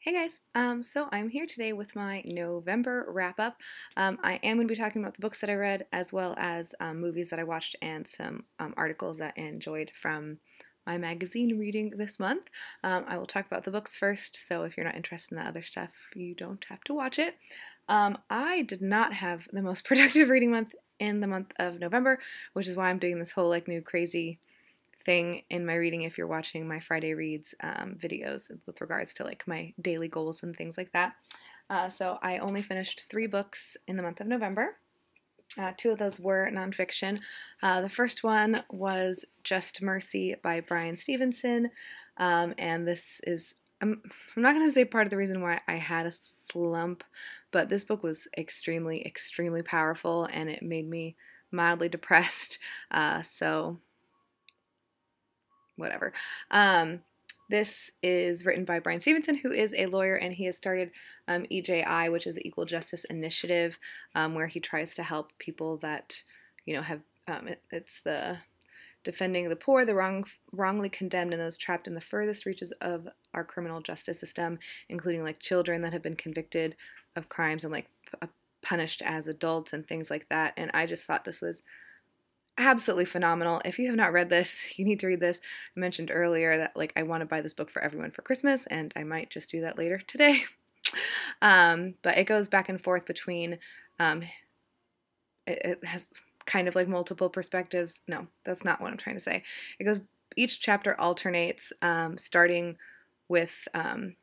Hey guys, so I'm here today with my November wrap up. I am going to be talking about the books that I read as well as movies that I watched and some articles that I enjoyed from my magazine reading this month. I will talk about the books first, so if you're not interested in the other stuff, you don't have to watch it. I did not have the most productive reading month in the month of November, which is why I'm doing this whole like new crazy thing in my reading if you're watching my Friday Reads videos with regards to like my daily goals and things like that. So I only finished 3 books in the month of November. 2 of those were nonfiction. The first one was Just Mercy by Bryan Stevenson, and this is I'm not going to say part of the reason why I had a slump, but this book was extremely, extremely powerful and it made me mildly depressed. So whatever. This is written by Bryan Stevenson, who is a lawyer, and he has started EJI, which is the Equal Justice Initiative, where he tries to help people that, have, it's the defending the poor, the wrongly condemned, and those trapped in the furthest reaches of our criminal justice system, including like children that have been convicted of crimes and like punished as adults and things like that. And I just thought this was absolutely phenomenal. If you have not read this, you need to read this. I mentioned earlier that like I want to buy this book for everyone for Christmas, and I might just do that later today. But it goes back and forth between it has kind of like multiple perspectives. No, that's not what I'm trying to say. Each chapter alternates, starting with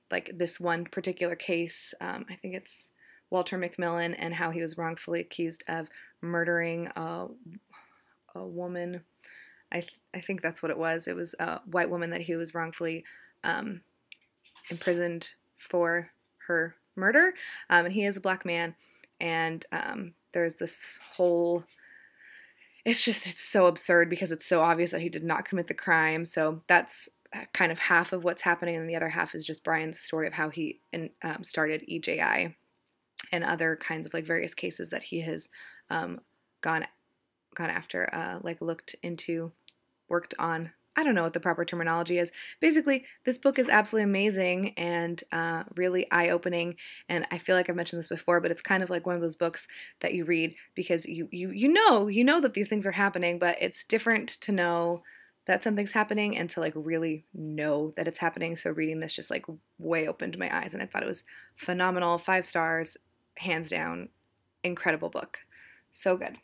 like this one particular case. I think it's Walter McMillian and how he was wrongfully accused of murdering a woman. I think that's what it was. It was a white woman that he was wrongfully imprisoned for her murder, and he is a black man. And there's this whole. It's so absurd because it's so obvious that he did not commit the crime. So that's kind of half of what's happening, and the other half is just Bryan's story of how he started EJI and other kinds of like various cases that he has gone after, like looked into, worked on. I don't know what the proper terminology is. Basically, this book is absolutely amazing and really eye-opening, and I feel like I've mentioned this before, but it's kind of like one of those books that you read because you know that these things are happening, but it's different to know that something's happening and to like really know that it's happening. So reading this just like way opened my eyes, and I thought it was phenomenal. 5 stars, hands down, incredible book. So good.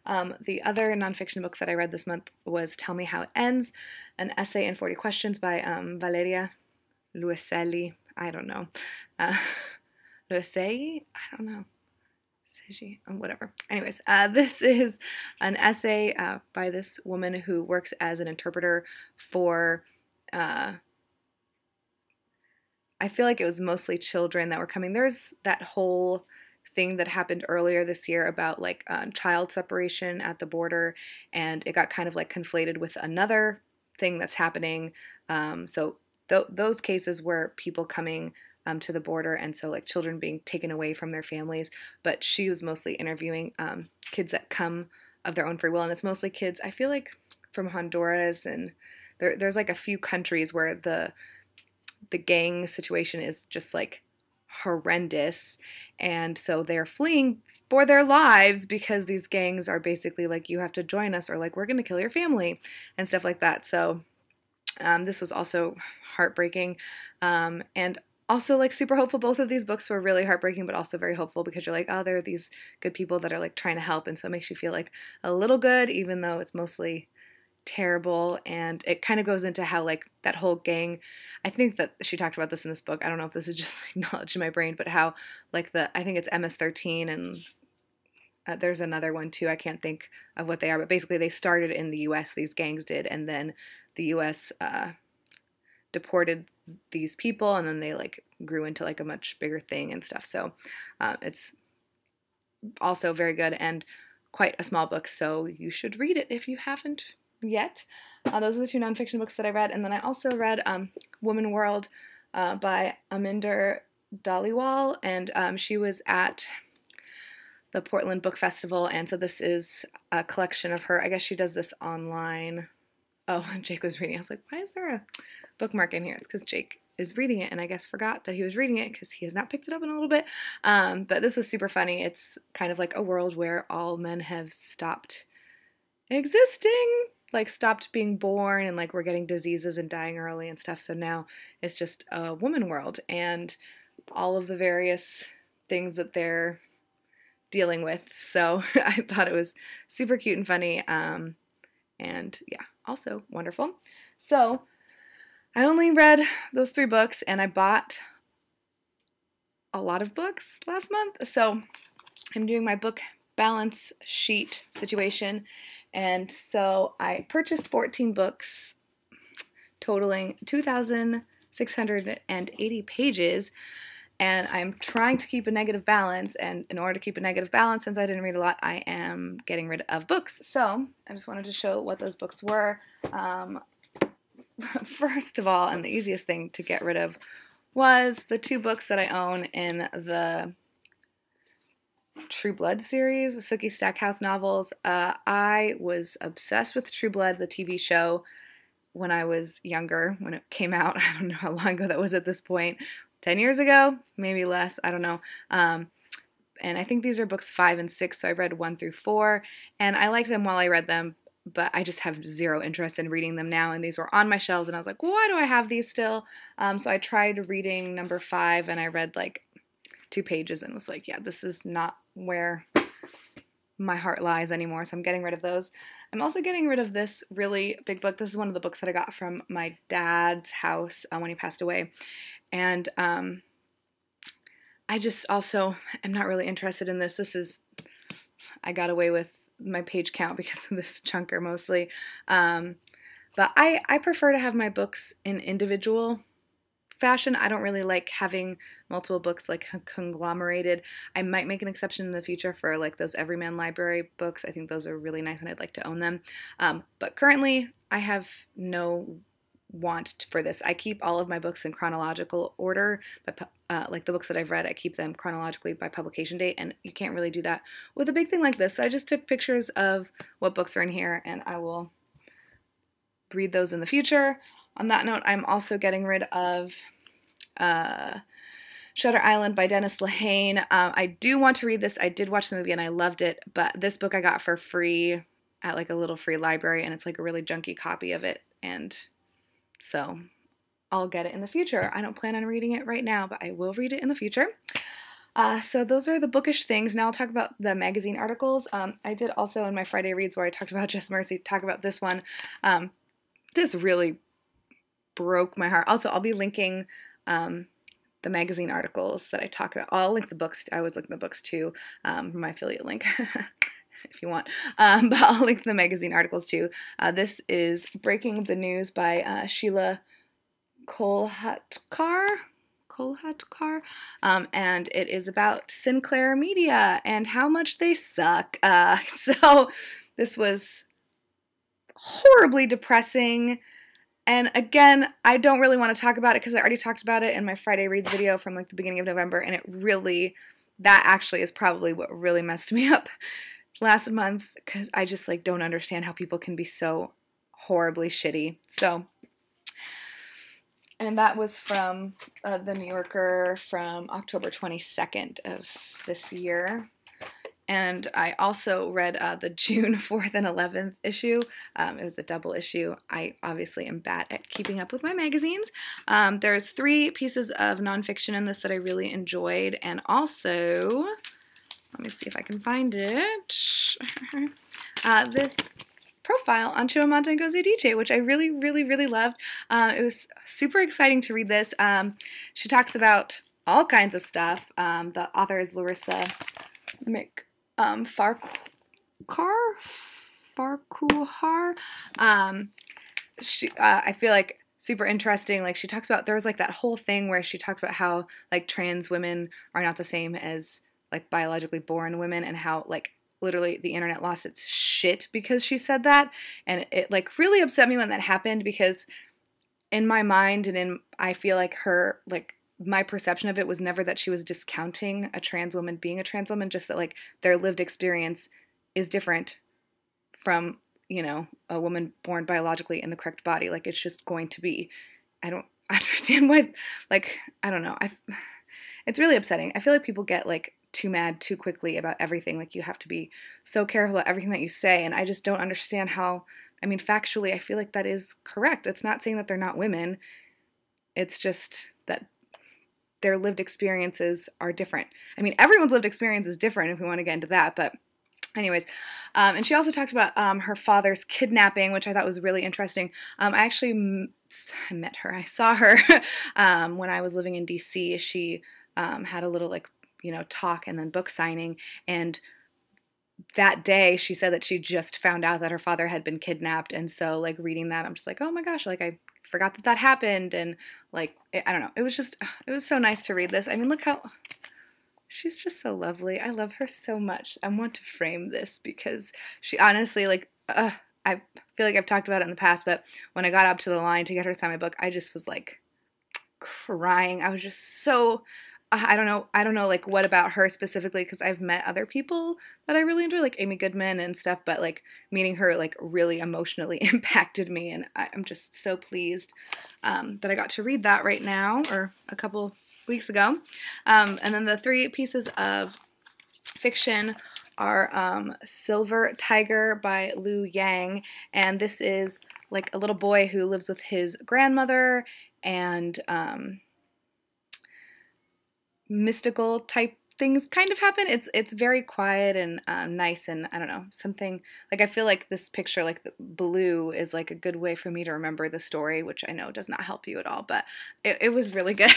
The other nonfiction book that I read this month was Tell Me How It Ends, an essay and 40 questions by Valeria Luiselli. I don't know. Luiselli? I don't know. Whatever. Anyways, this is an essay by this woman who works as an interpreter for, I feel like it was mostly children that were coming. There's that whole thing that happened earlier this year about like child separation at the border, and it got kind of like conflated with another thing that's happening. So those cases were people coming to the border, and so like children being taken away from their families. But she was mostly interviewing kids that come of their own free will, and it's mostly kids, I feel like, from Honduras, and there's like a few countries where the gang situation is just like horrendous, and so they're fleeing for their lives because these gangs are basically like, you have to join us or like we're going to kill your family and stuff like that. So this was also heartbreaking, and also like super hopeful. Both of these books were really heartbreaking but also very hopeful because you're like, oh, there are these good people that are like trying to help, and so it makes you feel like a little good even though it's mostly terrible. And it kind of goes into how like that whole gang, I think that she talked about this in this book, I don't know if this is just like knowledge in my brain, but how like I think it's MS-13 and there's another one too, I can't think of what they are, but basically they started in the US, these gangs did, and then the US deported these people, and then they like grew into like a much bigger thing and stuff. So it's also very good and quite a small book, so you should read it if you haven't yet. Those are the 2 nonfiction books that I read, and then I also read Woman World by Aminder Dhaliwal, and she was at the Portland Book Festival, and so this is a collection of her. I guess she does this online. Oh, Jake was reading. I was like, why is there a bookmark in here? It's because Jake is reading it and I guess forgot that he was reading it because he has not picked it up in a little bit. But this was super funny. It's kind of like a world where all men have stopped existing, like stopped being born, and like we're getting diseases and dying early and stuff. So now it's just a woman world and all of the various things that they're dealing with. So I thought it was super cute and funny. And yeah, also wonderful. So I only read those 3 books and I bought a lot of books last month. So I'm doing my book balance sheet situation. And so I purchased 14 books totaling 2,680 pages. And I'm trying to keep a negative balance, and in order to keep a negative balance, since I didn't read a lot, I am getting rid of books. So I just wanted to show what those books were. First of all, and the easiest thing to get rid of was the 2 books that I own in the True Blood series, Sookie Stackhouse novels. I was obsessed with True Blood, the TV show, when I was younger, when it came out. I don't know how long ago that was at this point. 10 years ago, maybe less, I don't know. And I think these are books 5 and 6, so I read 1 through 4, and I liked them while I read them, but I just have zero interest in reading them now, and these were on my shelves, and I was like, why do I have these still? So I tried reading number 5, and I read like 2 pages and was like, yeah, this is not where my heart lies anymore, so I'm getting rid of those. I'm also getting rid of this really big book. This is one of the books that I got from my dad's house when he passed away. And I just also am not really interested in this. I got away with my page count because of this chunker mostly. But I prefer to have my books in individual fashion. I don't really like having multiple books like conglomerated. I might make an exception in the future for like those Everyman Library books. I think those are really nice and I'd like to own them. But currently I have no want for this. I keep all of my books in chronological order, but like the books that I've read, I keep them chronologically by publication date, and you can't really do that with a big thing like this. So I just took pictures of what books are in here, and I will read those in the future. On that note, I'm also getting rid of Shutter Island by Dennis Lehane. I do want to read this. I did watch the movie and I loved it, but this book I got for free at like a little free library, and it's like a really junky copy of it, and so I'll get it in the future. I don't plan on reading it right now, but I will read it in the future. So those are the bookish things. Now I'll talk about the magazine articles. I did also in my Friday reads where I talked about Just Mercy, talk about this one. This really broke my heart. Also, I'll be linking the magazine articles that I talk about. I'll link the books. I always link the books too, my affiliate link. If you want, but I'll link the magazine articles too. This is Breaking the News by Sheila Kolhatkar, and it is about Sinclair Media and how much they suck. So this was horribly depressing, and again, I don't really want to talk about it because I already talked about it in my Friday Reads video from like the beginning of November, and that actually is probably what really messed me up last month, because I just like don't understand how people can be so horribly shitty. So, and that was from the New Yorker from October 22nd of this year. And I also read the June 4th and 11th issue. It was a double issue. I obviously am bad at keeping up with my magazines. There's 3 pieces of nonfiction in this that I really enjoyed, and also, let me see if I can find it. This profile on Chimamanda Ngozi Adichie, which I really, really, really loved. It was super exciting to read this. She talks about all kinds of stuff. The author is Larissa Farquhar. I feel like super interesting. Like she talks about, there was like that whole thing where she talked about how like trans women are not the same as like biologically born women, and how like literally the internet lost its shit because she said that, and it like really upset me when that happened, because in my mind and I feel like my perception of it was never that she was discounting a trans woman being a trans woman, just that like their lived experience is different from, you know, a woman born biologically in the correct body. Like it's just going to be. understand why, like, I don't know. It's really upsetting. I feel like people get like too mad too quickly about everything. Like you have to be so careful about everything that you say, and I just don't understand how. I mean, factually, I feel like that is correct. It's not saying that they're not women. It's just that their lived experiences are different. I mean, everyone's lived experience is different if we want to get into that, but anyways, and she also talked about her father's kidnapping, which I thought was really interesting. I actually met her. I saw her when I was living in DC. She had a little like, talk and then book signing. And that day she said that she just found out that her father had been kidnapped. And so like reading that, I'm just like, oh my gosh, like I forgot that happened. And like, I don't know. It was so nice to read this. I mean, look how... She's just so lovely. I love her so much. I want to frame this because she honestly, like, I feel like I've talked about it in the past, but when I got up to the line to get her to sign my book, I just was like crying. I was just so, I don't know, like what about her specifically, because I've met other people that I really enjoy, like Amy Goodman and stuff, but like meeting her like really emotionally impacted me, and I'm just so pleased that I got to read that right now, or a couple weeks ago. And then the 3 pieces of fiction are Silver Tiger by Liu Yang, and this is like a little boy who lives with his grandmother, and mystical type things kind of happen. It's very quiet and nice, and I don't know, something like, I feel like this picture, like the blue, is like a good way for me to remember the story, which I know does not help you at all, but it was really good.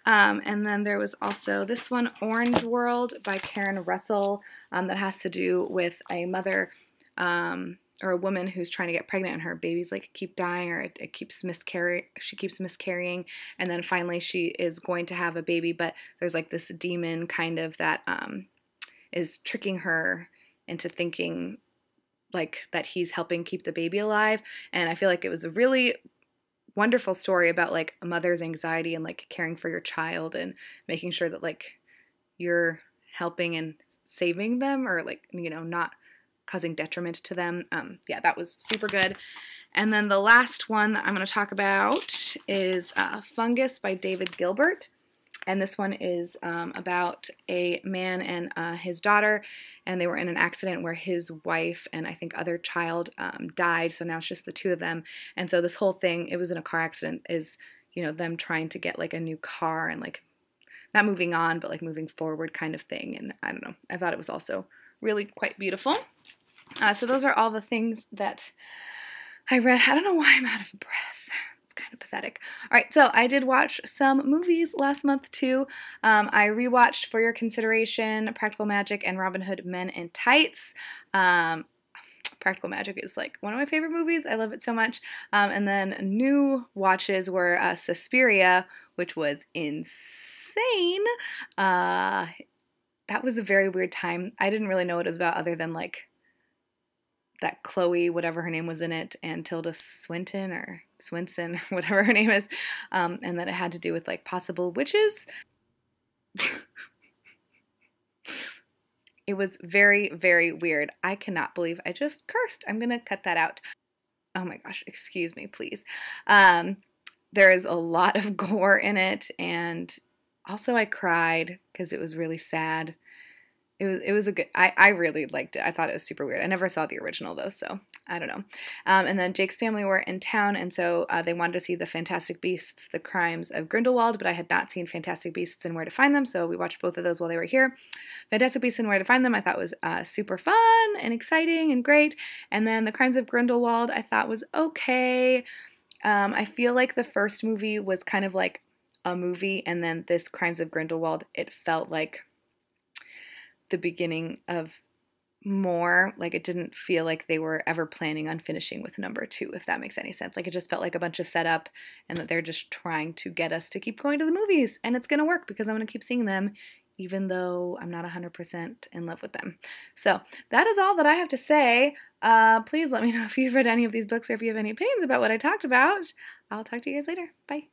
And then there was also this one, Orange World by Karen Russell, that has to do with a mother or a woman who's trying to get pregnant and her babies like keep dying, or it keeps she keeps miscarrying, and then finally she is going to have a baby, but there's like this demon kind of that is tricking her into thinking like that he's helping keep the baby alive. And I feel like it was a really wonderful story about like a mother's anxiety and like caring for your child and making sure that like you're helping and saving them, or like, not causing detriment to them. Yeah, that was super good. And then the last one that I'm going to talk about is Fungus by David Gilbert. And this one is about a man and his daughter, and they were in an accident where his wife and I think other child died, so now it's just the 2 of them. And so this whole thing, it was in a car accident, is, them trying to get like a new car and like not moving on, but like moving forward kind of thing. And I don't know, I thought it was also really quite beautiful. So those are all the things that I read. I don't know why I'm out of breath. It's kind of pathetic. All right, so I did watch some movies last month too. I rewatched For Your Consideration, Practical Magic, and Robin Hood Men in Tights. Practical Magic is like one of my favorite movies. I love it so much. And then new watches were Suspiria, which was insane. That was a very weird time. I didn't really know what it was about other than like that Chloe, whatever her name was in it, and Tilda Swinton or Swinson, whatever her name is, and that it had to do with like possible witches. It was very, very weird. I cannot believe I just cursed. I'm gonna cut that out. Oh my gosh, excuse me, please. There is a lot of gore in it, and also I cried because it was really sad. It was a good, I really liked it. I thought it was super weird. I never saw the original though, so I don't know. And then Jake's family were in town, and so they wanted to see the Fantastic Beasts, The Crimes of Grindelwald, but I had not seen Fantastic Beasts and Where to Find Them, so we watched both of those while they were here. Fantastic Beasts and Where to Find Them I thought was super fun and exciting and great, and then The Crimes of Grindelwald I thought was okay. I feel like the first movie was kind of like a movie, and then this Crimes of Grindelwald, it felt like the beginning of more. Like it didn't feel like they were ever planning on finishing with number 2, if that makes any sense. Like it just felt like a bunch of setup, and that they're just trying to get us to keep going to the movies, and it's gonna work because I'm gonna keep seeing them even though I'm not 100% in love with them. So that is all that I have to say. Please let me know if you've read any of these books or if you have any opinions about what I talked about. I'll talk to you guys later. Bye.